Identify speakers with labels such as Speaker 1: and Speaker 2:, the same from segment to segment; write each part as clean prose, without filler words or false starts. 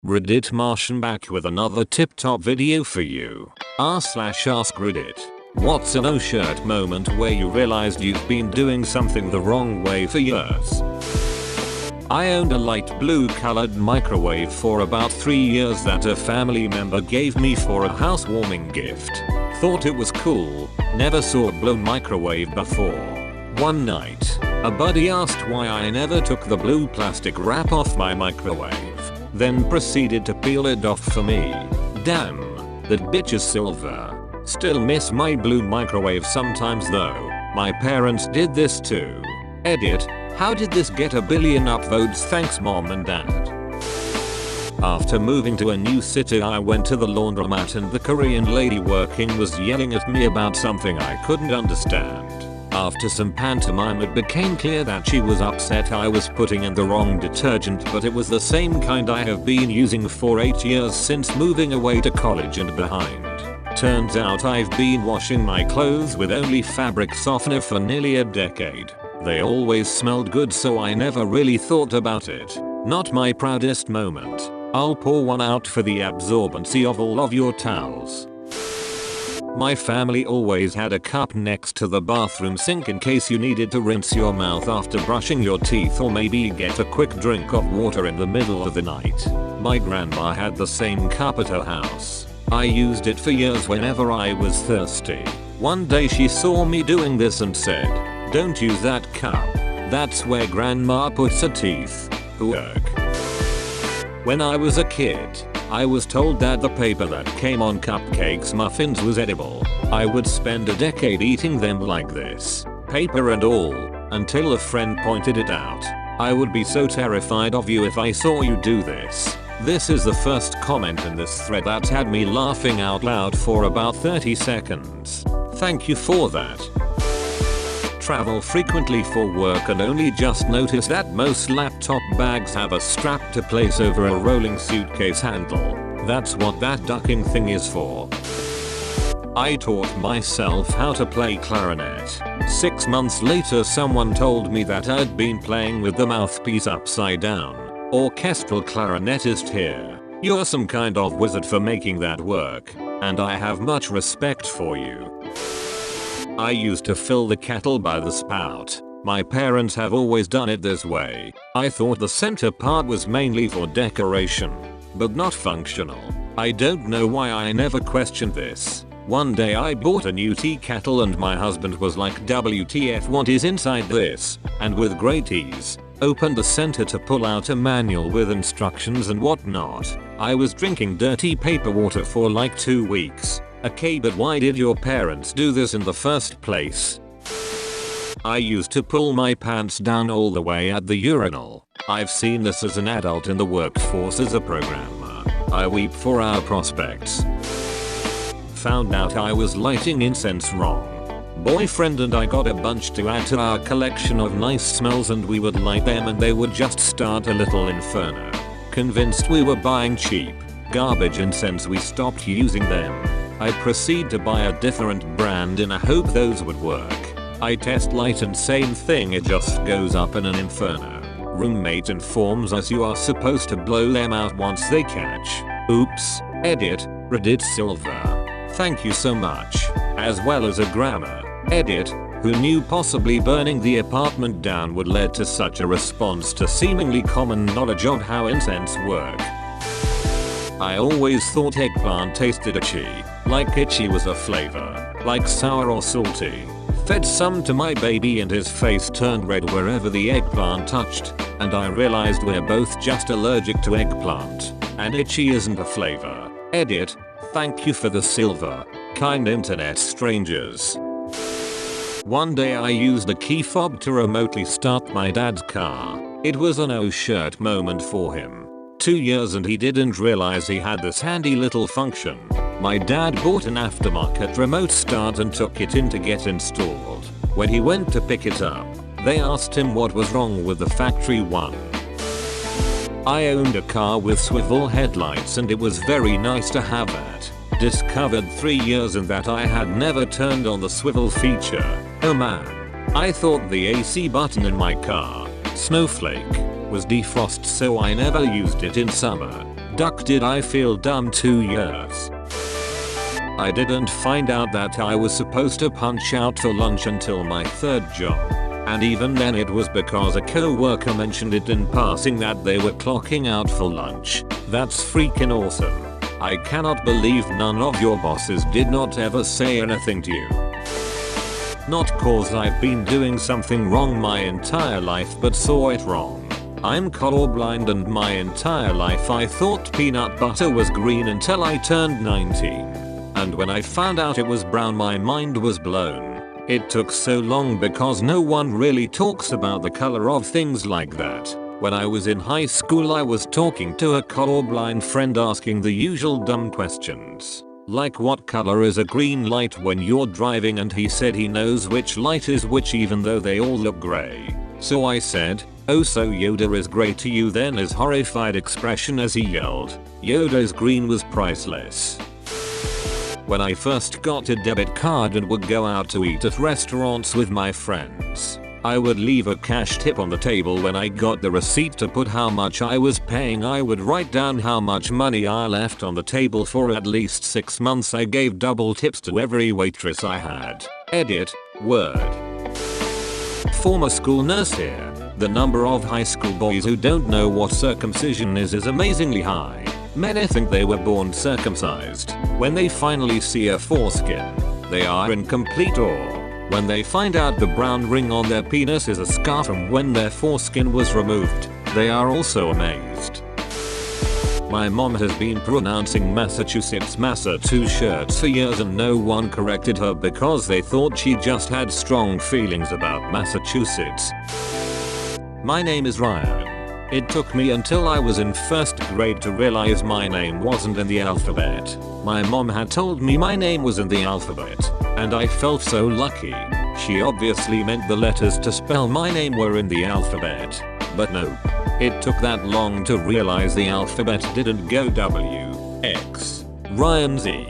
Speaker 1: Reddit Martian back with another tip-top video for you. r/AskReddit. What's a no-shirt moment where you realized you've been doing something the wrong way for years? I owned a light blue colored microwave for about 3 years that a family member gave me for a housewarming gift. Thought it was cool, never saw a blue microwave before. One night, a buddy asked why I never took the blue plastic wrap off my microwave, then proceeded to peel it off for me. Damn, that bitch is silver. Still miss my blue microwave sometimes though. My parents did this too. Edit, how did this get a billion upvotes? Thanks mom and dad. After moving to a new city I went to the laundromat and the Korean lady working was yelling at me about something I couldn't understand. After some pantomime it became clear that she was upset I was putting in the wrong detergent, but it was the same kind I have been using for 8 years since moving away to college and behind. Turns out I've been washing my clothes with only fabric softener for nearly a decade. They always smelled good so I never really thought about it. Not my proudest moment. I'll pour one out for the absorbency of all of your towels. My family always had a cup next to the bathroom sink in case you needed to rinse your mouth after brushing your teeth or maybe get a quick drink of water in the middle of the night. My grandma had the same cup at her house. I used it for years whenever I was thirsty. One day she saw me doing this and said, "Don't use that cup. That's where grandma puts her teeth." Ugh. When I was a kid, I was told that the paper that came on cupcakes muffins was edible. I would spend a decade eating them like this, paper and all, until a friend pointed it out. I would be so terrified of you if I saw you do this. This is the first comment in this thread that had me laughing out loud for about 30 seconds. Thank you for that. Travel frequently for work and only just noticed that most laptop bags have a strap to place over a rolling suitcase handle. That's what that ducking thing is for. I taught myself how to play clarinet. 6 months later someone told me that I'd been playing with the mouthpiece upside down. Orchestral clarinetist here. You're some kind of wizard for making that work, and I have much respect for you. I used to fill the kettle by the spout. My parents have always done it this way. I thought the center part was mainly for decoration, but not functional. I don't know why I never questioned this. One day I bought a new tea kettle and my husband was like, "WTF, what is inside this?" and with great ease opened the center to pull out a manual with instructions and whatnot. I was drinking dirty paper water for like 2 weeks. Okay, but why did your parents do this in the first place? I used to pull my pants down all the way at the urinal. I've seen this as an adult in the workforce as a programmer. I weep for our prospects. Found out I was lighting incense wrong. Boyfriend and I got a bunch to add to our collection of nice smells and we would light them and they would just start a little inferno. Convinced we were buying cheap, garbage incense we stopped using them. I proceed to buy a different brand in a hope those would work. I test light and same thing, it just goes up in an inferno. Roommate informs us you are supposed to blow them out once they catch. Oops. Edit, Reddit Silver. Thank you so much. As well as a grammar. Edit, who knew possibly burning the apartment down would lead to such a response to seemingly common knowledge of how incense work. I always thought eggplant tasted itchy. Like itchy was a flavor. Like sour or salty. Fed some to my baby and his face turned red wherever the eggplant touched, and I realized we're both just allergic to eggplant. And itchy isn't a flavor. Edit, thank you for the silver. Kind internet strangers. One day I used a key fob to remotely start my dad's car. It was a no-shirt moment for him. 2 years and he didn't realize he had this handy little function. My dad bought an aftermarket remote start and took it in to get installed. When he went to pick it up, they asked him what was wrong with the factory one. I owned a car with swivel headlights and it was very nice to have that. Discovered 3 years in that I had never turned on the swivel feature. Oh man. I thought the AC button in my car, Snowflake, was defrost so I never used it in summer. duck did I feel dumb 2 years. I didn't find out that I was supposed to punch out for lunch until my 3rd job. And even then it was because a co-worker mentioned it in passing that they were clocking out for lunch. That's freaking awesome. I cannot believe none of your bosses did not ever say anything to you. Not cause I've been doing something wrong my entire life but saw it wrong. I'm colorblind and my entire life I thought peanut butter was green until I turned 19. And when I found out it was brown my mind was blown. It took so long because no one really talks about the color of things like that. When I was in high school I was talking to a colorblind friend asking the usual dumb questions. Like what color is a green light when you're driving, and he said he knows which light is which even though they all look gray. So I said, "Oh, so Yoda is gray to you then?" His horrified expression as he yelled, "Yoda's green" was priceless. When I first got a debit card and would go out to eat at restaurants with my friends, I would leave a cash tip on the table. When I got the receipt to put how much I was paying, I would write down how much money I left on the table. For at least 6 months I gave double tips to every waitress I had. Edit, word. Former school nurse here. The number of high school boys who don't know what circumcision is amazingly high. Many think they were born circumcised. When they finally see a foreskin, they are in complete awe. When they find out the brown ring on their penis is a scar from when their foreskin was removed, they are also amazed. My mom has been pronouncing Massachusetts Massachusetts for years and no one corrected her because they thought she just had strong feelings about Massachusetts. My name is Ryan. It took me until I was in 1st grade to realize my name wasn't in the alphabet. My mom had told me my name was in the alphabet, and I felt so lucky. She obviously meant the letters to spell my name were in the alphabet. But nope. It took that long to realize the alphabet didn't go W, X, Ryan Z.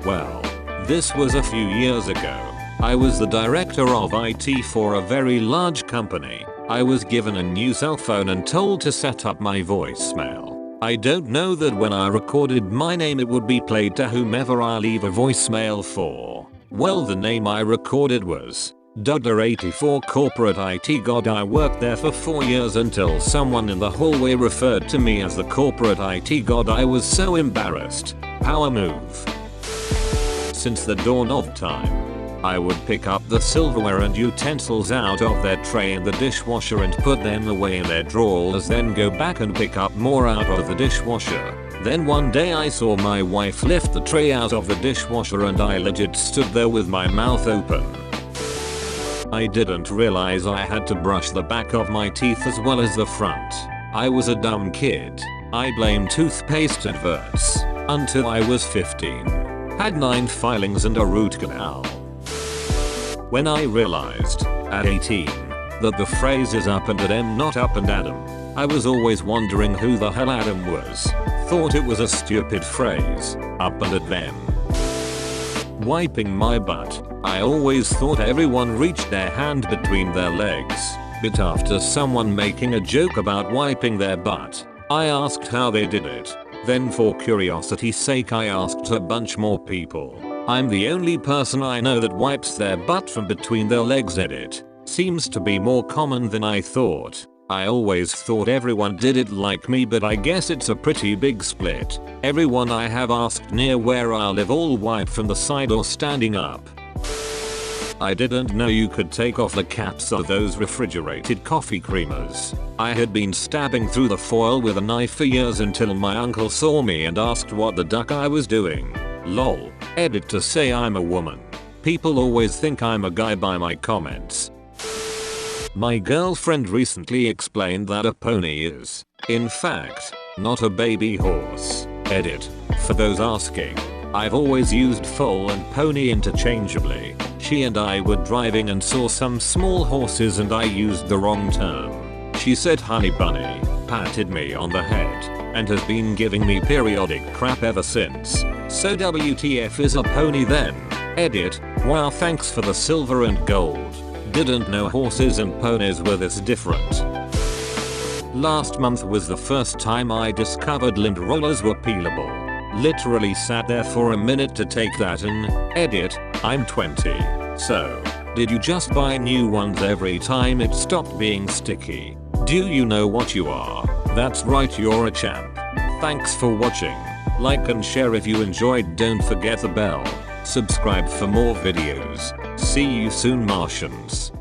Speaker 1: Well, this was a few years ago. I was the director of IT for a very large company. I was given a new cell phone and told to set up my voicemail. I don't know that when I recorded my name it would be played to whomever I leave a voicemail for. Well, the name I recorded was Dudder84 Corporate IT God. I worked there for 4 years until someone in the hallway referred to me as the Corporate IT God. I was so embarrassed. Power move. Since the dawn of time, I would pick up the silverware and utensils out of their tray in the dishwasher and put them away in their drawers, then go back and pick up more out of the dishwasher. Then one day I saw my wife lift the tray out of the dishwasher and I legit stood there with my mouth open. I didn't realize I had to brush the back of my teeth as well as the front. I was a dumb kid. I blamed toothpaste adverts. Until I was 15. Had 9 filings and a root canal. When I realized, at 18, that the phrase is up and at M not up and Adam, I was always wondering who the hell Adam was. Thought it was a stupid phrase, up and at them. Wiping my butt. I always thought everyone reached their hand between their legs, but after someone making a joke about wiping their butt, I asked how they did it. Then for curiosity's sake I asked a bunch more people. I'm the only person I know that wipes their butt from between their legs. Edit. Seems to be more common than I thought. I always thought everyone did it like me, but I guess it's a pretty big split. Everyone I have asked near where I live all wipe from the side or standing up. I didn't know you could take off the caps of those refrigerated coffee creamers. I had been stabbing through the foil with a knife for years until my uncle saw me and asked what the duck I was doing. Lol. Edit to say I'm a woman. People always think I'm a guy by my comments. My girlfriend recently explained that a pony is, in fact, not a baby horse. Edit. For those asking, I've always used foal and pony interchangeably. She and I were driving and saw some small horses and I used the wrong term. She said honey bunny, patted me on the head, and has been giving me periodic crap ever since. So WTF is a pony then? Edit. Wow, thanks for the silver and gold. Didn't know horses and ponies were this different. Last month was the first time I discovered lint rollers were peelable. Literally sat there for a minute to take that in. Edit, I'm 20. So, did you just buy new ones every time it stopped being sticky? Do you know what you are? That's right, you're a champ. Thanks for watching. Like and share if you enjoyed, don't forget the bell. Subscribe for more videos. See you soon, Martians.